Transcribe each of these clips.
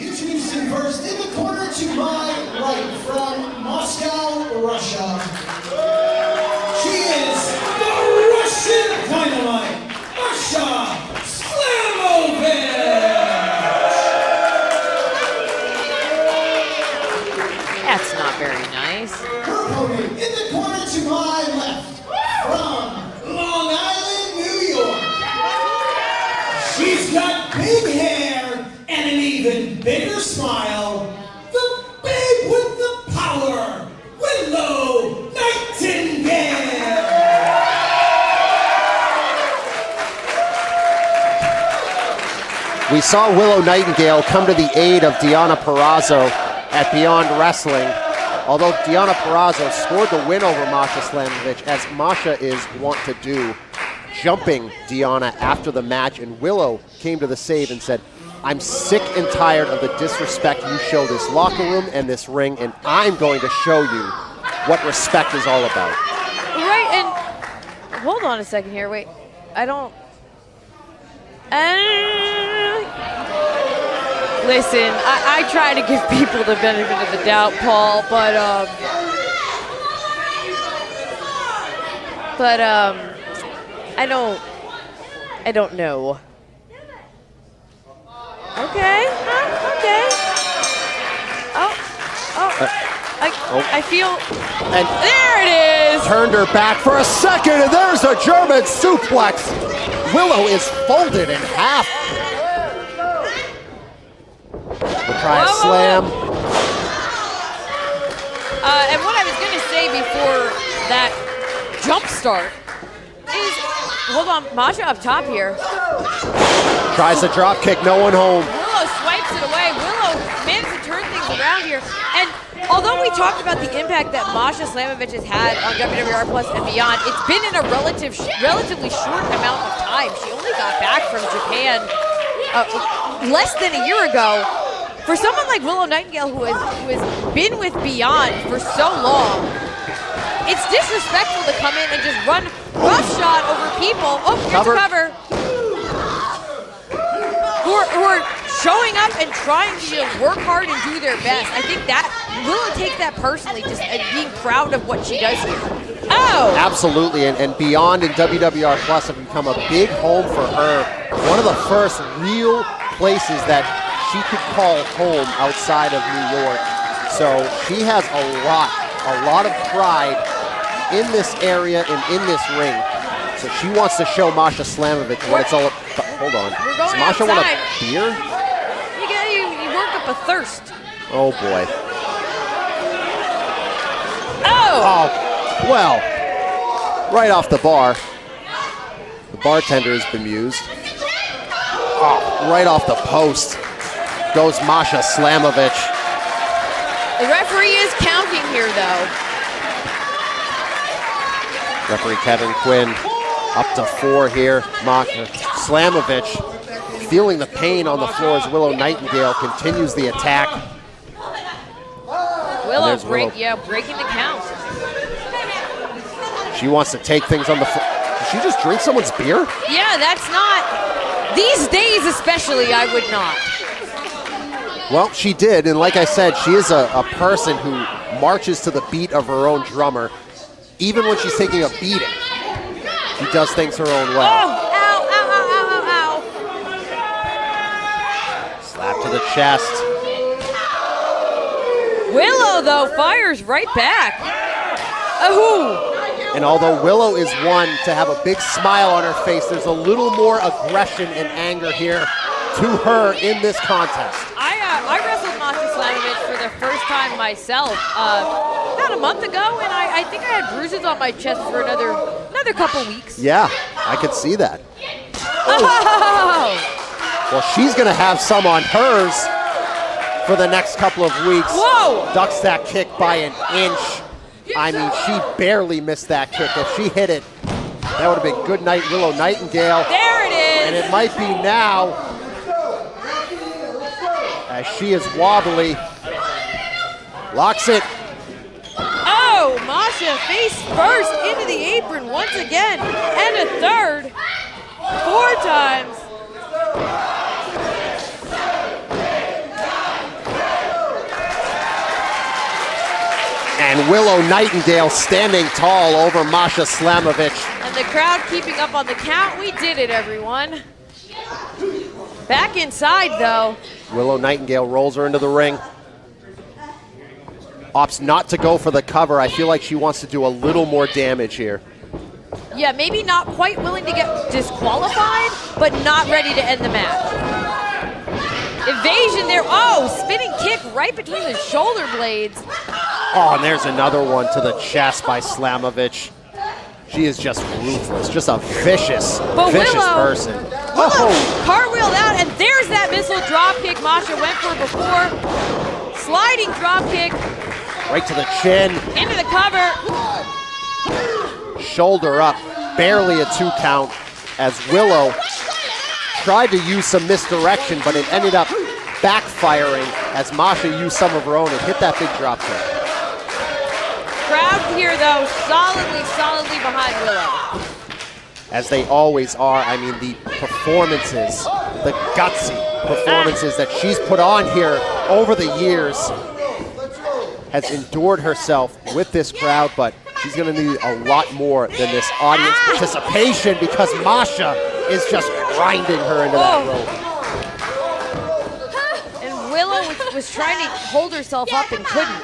Introducing first in the corner to my right from Moscow, Russia. She is the Russian Dynamite, Masha Slamovich. That's not very nice. Her opponent in the corner to my left from Long Island, New York. She's got big hair and an even bigger smile. The babe with the power, Willow Nightingale. We saw Willow Nightingale come to the aid of Deonna Purrazzo at Beyond Wrestling. Although Deonna Purrazzo scored the win over Masha Slamovich, as Masha is wont to do, jumping Deonna after the match, and Willow came to the save and said, I'm sick and tired of the disrespect you show this locker room and this ring, and I'm going to show you what respect is all about. Right, and hold on a second here. Wait, I don't. Listen, I try to give people the benefit of the doubt, Paul, but I don't know. Okay, okay. I feel, And there it is! turned her back for a second, and there's a German suplex. Willow is folded in half. We'll try a slam. And what I was going to say before that jump start is, hold on, Masha up top here. Tries a drop kick, no one home. Willow swipes it away. Willow managed to turn things around here. And although we talked about the impact that Masha Slamovich has had on WWR Plus and beyond, it's been in a relatively short amount of time. She only got back from Japan less than a year ago. For someone like Willow Nightingale, who has been with Beyond for so long, it's disrespectful to come in and just run roughshod over people. Oh, here's a cover. Who are showing up and trying to work hard and do their best. I think that Willow takes that personally, just being proud of what she does here. Oh! Absolutely, and Beyond and WWR Plus have become a big home for her. One of the first real places that she could call home outside of New York. So she has a lot of pride in this area and in this ring. So she wants to show Masha Slamovich what it's all about. Hold on. Does Masha want a beer? You worked up a thirst. Oh boy. Oh! Oh, well, right off the bar. The bartender is bemused. Oh, right off the post goes Masha Slamovich. The referee is counting here, though. Referee Kevin Quinn up to 4 here. Masha Slamovich feeling the pain on the floor as Willow Nightingale continues the attack. Willow breaking the count. She wants to take things on the floor. Did she just drink someone's beer? Yeah, that's not, these days especially, I would not. Well, she did, and like I said, she is a person who marches to the beat of her own drummer. Even when she's taking a beating, she does things her own way. Oh, ow, ow, ow, ow, ow. Slap to the chest. Willow, though, fires right back. Oh. And although Willow is one to have a big smile on her face, there's a little more aggression and anger here to her in this contest. I wrestled Masha Slamovich for the first time myself about a month ago, and I think I had bruises on my chest for another couple weeks. Yeah, I could see that. Oh. Well, she's going to have some on hers for the next couple of weeks. Whoa! Ducks that kick by an inch. I mean, she barely missed that kick. If she hit it, that would have been good night, Willow Nightingale. There it is! And it might be now, as she is wobbly. Locks it. Oh, Masha face first into the apron once again, and a third, 4 times. And Willow Nightingale standing tall over Masha Slamovich. And the crowd keeping up on the count. We did it, everyone. Back inside, though. Willow Nightingale rolls her into the ring. Opts not to go for the cover. I feel like she wants to do a little more damage here. Yeah, maybe not quite willing to get disqualified, but not ready to end the match. Evasion there. Oh, spinning kick right between the shoulder blades. Oh, and there's another one to the chest by Slamovich. She is just ruthless, just a vicious person. Willow cartwheeled out, and there's that missile drop kick Masha went for before. Sliding drop kick. Right to the chin. Into the cover. Shoulder up, barely a 2 count as Willow tried to use some misdirection, but it ended up backfiring as Masha used some of her own and hit that big drop kick. Crowd here, though, solidly behind Willow. As they always are. I mean, the performances, the gutsy performances that she's put on here over the years has endured herself with this crowd, but she's going to need a lot more than this audience participation because Masha is just grinding her into that rope. And Willow was trying to hold herself up and couldn't.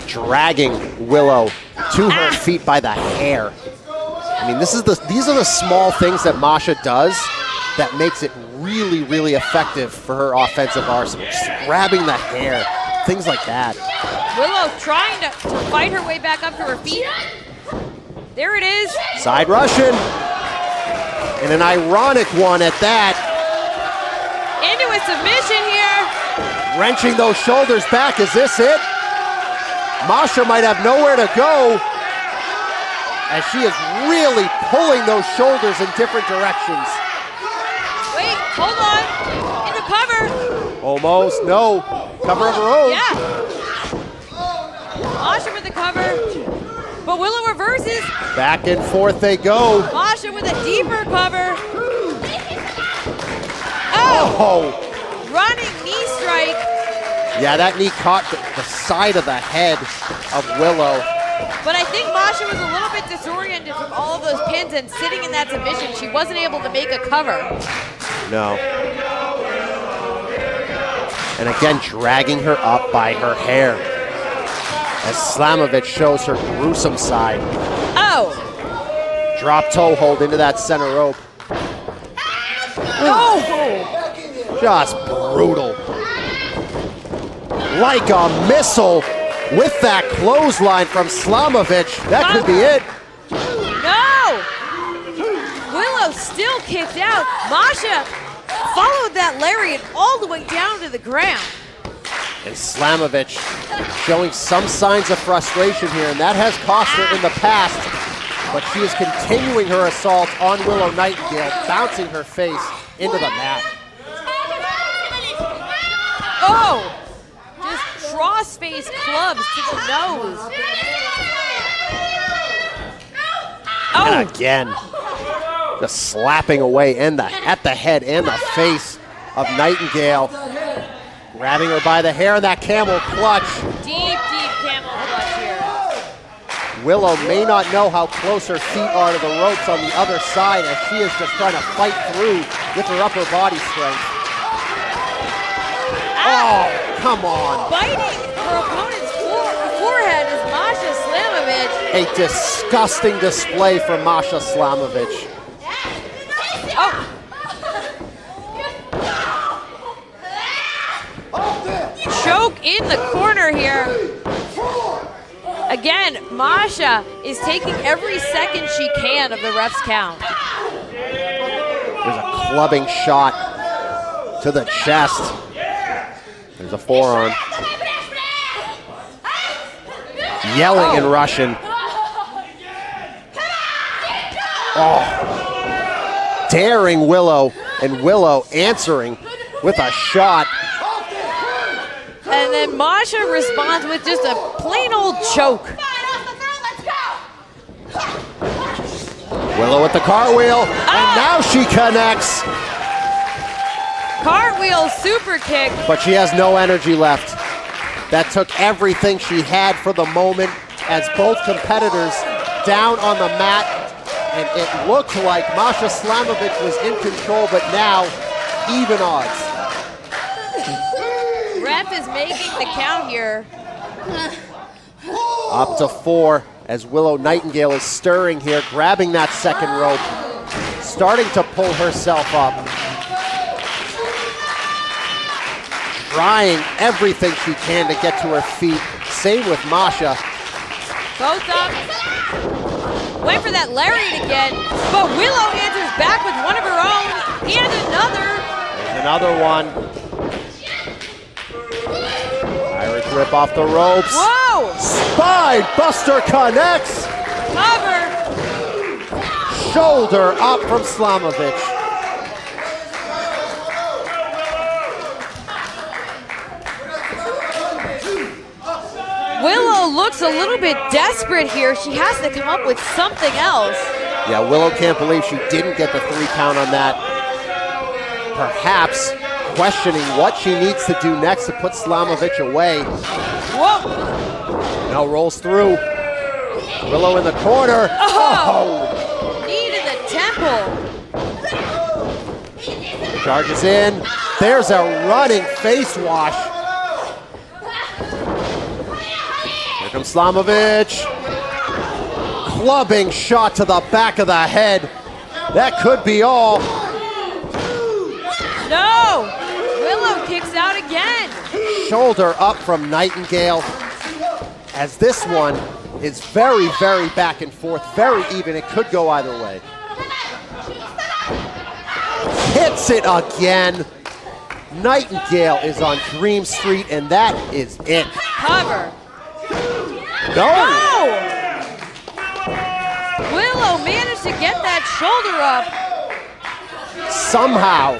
Dragging Willow to her feet by the hair. I mean, these are the small things that Masha does that makes it really effective for her offensive arsenal. Just grabbing the hair, things like that. Willow trying to fight her way back up to her feet. There it is. Side Russian. And an ironic one at that. Into a submission here. Wrenching those shoulders back. Is this it? Masha might have nowhere to go as she is really pulling those shoulders in different directions. Wait, hold on. In the cover. Almost, no. Cover of her own. Yeah. Masha with the cover. But Willow reverses. Back and forth they go. Masha with a deeper cover. Oh! Running knee strike. Yeah, that knee caught the side of the head of Willow. But I think Masha was a little bit disoriented from all of those pins and sitting in that submission. She wasn't able to make a cover. No. And again, dragging her up by her hair as Slamovich shows her gruesome side. Oh! Drop toe hold into that center rope. Oh! Just brutal. Like a missile with that clothesline from Slamovich. That could be it. No! Willow still kicked out. Masha followed that lariat all the way down to the ground. And Slamovich showing some signs of frustration here, and that has cost her in the past. But she is continuing her assault on Willow Nightingale, bouncing her face into the mat. Oh! Just cross-face clubs to the nose. Oh! And again, just slapping away at the head and the face of Nightingale. Grabbing her by the hair in that camel clutch. Deep camel clutch here. Willow may not know how close her feet are to the ropes on the other side as she is just trying to fight through with her upper body strength. Oh, come on. Biting her opponent's forehead is Masha Slamovich. A disgusting display from Masha Slamovich. Oh. Choke in the corner here. Again, Masha is taking every second she can of the ref's count. There's a clubbing shot to the chest. There's a forearm. Yelling in Russian. Oh. Daring Willow, and Willow answering with a shot. And then Masha responds with just a plain old choke. Willow with the cartwheel, and now she connects. Cartwheel super kick. But she has no energy left. that took everything she had for the moment as both competitors down on the mat. And it looked like Masha Slamovich was in control, but now even odds. Ref is making the count here. Up to 4 as Willow Nightingale is stirring here, grabbing that second rope, starting to pull herself up. Trying everything she can to get to her feet. Same with Masha. Both up. Went for that lariat again, but Willow answers back with one of her own and another. There's another one. Irish whip off the ropes. Whoa! Spine buster connects. Cover. Shoulder up from Slamovich. Willow looks a little bit desperate here. She has to come up with something else. Yeah, Willow can't believe she didn't get the 3 count on that. Perhaps questioning what she needs to do next to put Slamovich away. Whoa! Now rolls through. Willow in the corner. Oh! Knee to the temple. Charges in. There's a running face wash. Here comes Slamovich. Clubbing shot to the back of the head. That could be all. No! Willow kicks out again. Shoulder up from Nightingale. As this one is very, very back and forth, very even. It could go either way. Hits it again. Nightingale is on Dream Street, and that is it. Cover. No! No! Willow managed to get that shoulder up. Somehow,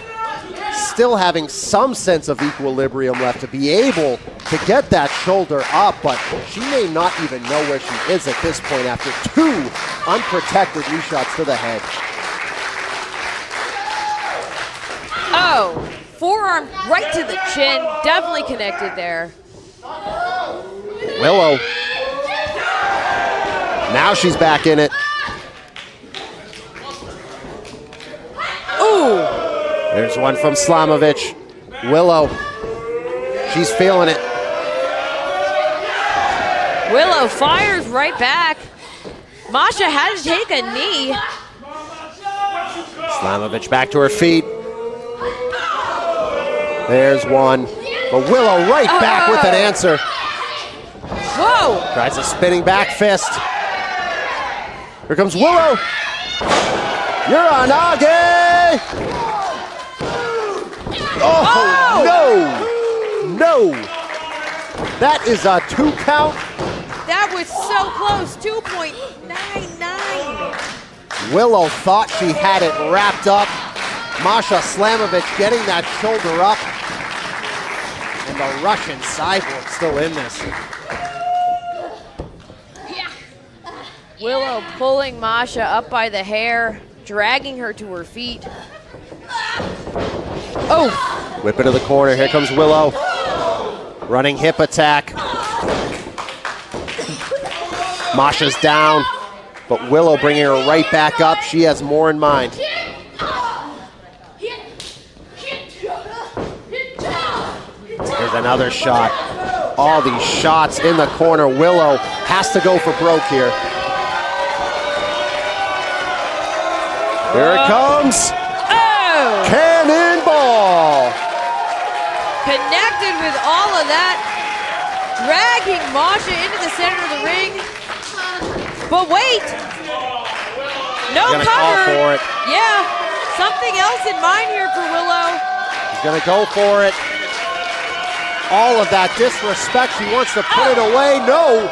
still having some sense of equilibrium left to be able to get that shoulder up, but she may not even know where she is at this point after 2 unprotected knee shots to the head. Oh, forearm right to the chin. Definitely connected there. Willow. Now she's back in it. Ooh. There's one from Slamovich. Willow. She's feeling it. Willow fires right back. Masha had to take a knee. Slamovich back to her feet. There's one. But Willow right back with an answer. Whoa! Tries a spinning back fist. Here comes Willow. Uranage! Oh, no! No! That is a 2 count. That was so close, 2.99. Willow thought she had it wrapped up. Masha Slamovich getting that shoulder up. And the Russian cyborg still in this. Willow pulling Masha up by the hair, dragging her to her feet. Oh! Whip it to the corner. Here comes Willow. Running hip attack. Masha's down, but Willow bringing her right back up. She has more in mind. Here's another shot. All these shots in the corner. Willow has to go for broke here. Here it comes. Oh! Cannonball. Connected with all of that, dragging Masha into the center of the ring. But wait, no He's gonna cover. call for it. Yeah, something else in mind here for Willow. He's gonna go for it. All of that disrespect. She wants to put it away. No,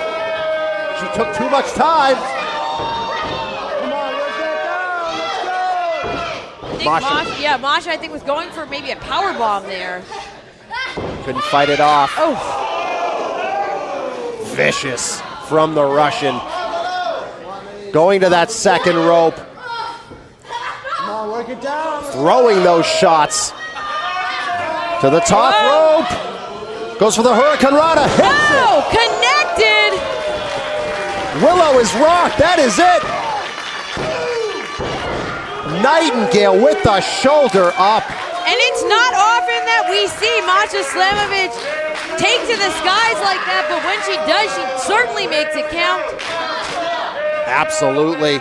she took too much time. Masha, I think, was going for maybe a power bomb there. Couldn't fight it off. Oh. Vicious from the Russian. Going to that second rope. Throwing those shots to the top rope. Goes for the Hurricane Rana, hits Oh, connected. Willow is rocked, that is it. Nightingale with the shoulder up. And it's not often that we see Masha Slamovich take to the skies like that, but when she does, she certainly makes it count. Absolutely,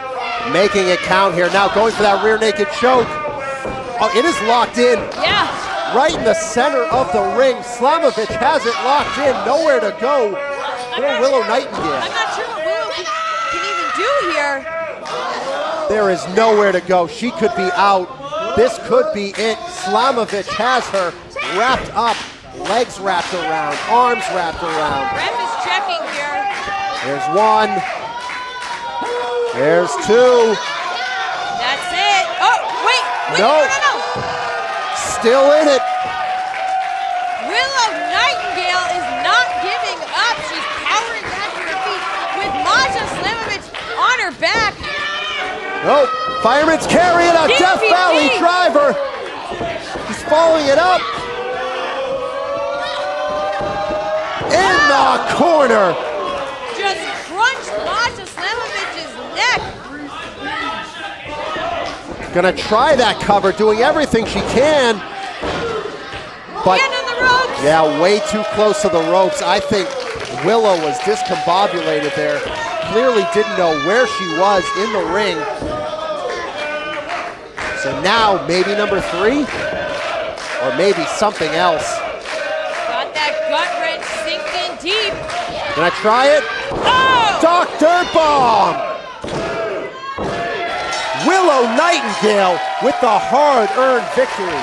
making it count here. Now going for that rear naked choke. Oh, it is locked in. Yeah. Right in the center of the ring. Slamovich has it locked in, nowhere to go for Willow Nightingale. I'm not sure what Willow can even do here. There is nowhere to go. She could be out. This could be it. Slamovich has her wrapped up, legs wrapped around, arms wrapped around. Ref is checking here. There's one. There's two. That's it. Oh, wait. No. No. Still in it. Willow Nightingale is not giving up. She's powering back to her feet with Masha Slamovich on her back. Nope. Fireman's carrying a DPP. Death Valley driver. He's following it up. In the corner. Just crunched Masha Slamovich's neck. Gonna try that cover, doing everything she can. But Hand on the ropes. yeah, way too close to the ropes. I think Willow was discombobulated there. Clearly didn't know where she was in the ring. So now maybe number 3, or maybe something else. Got that gut wrench sinked in deep. Can I try it? Oh! Dr. Bomb! Willow Nightingale with the hard-earned victory.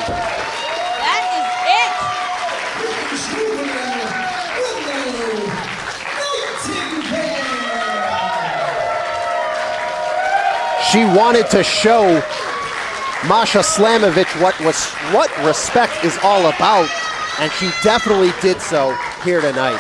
That is it. She wanted to show Masha Slamovich what respect is all about, and she definitely did so here tonight.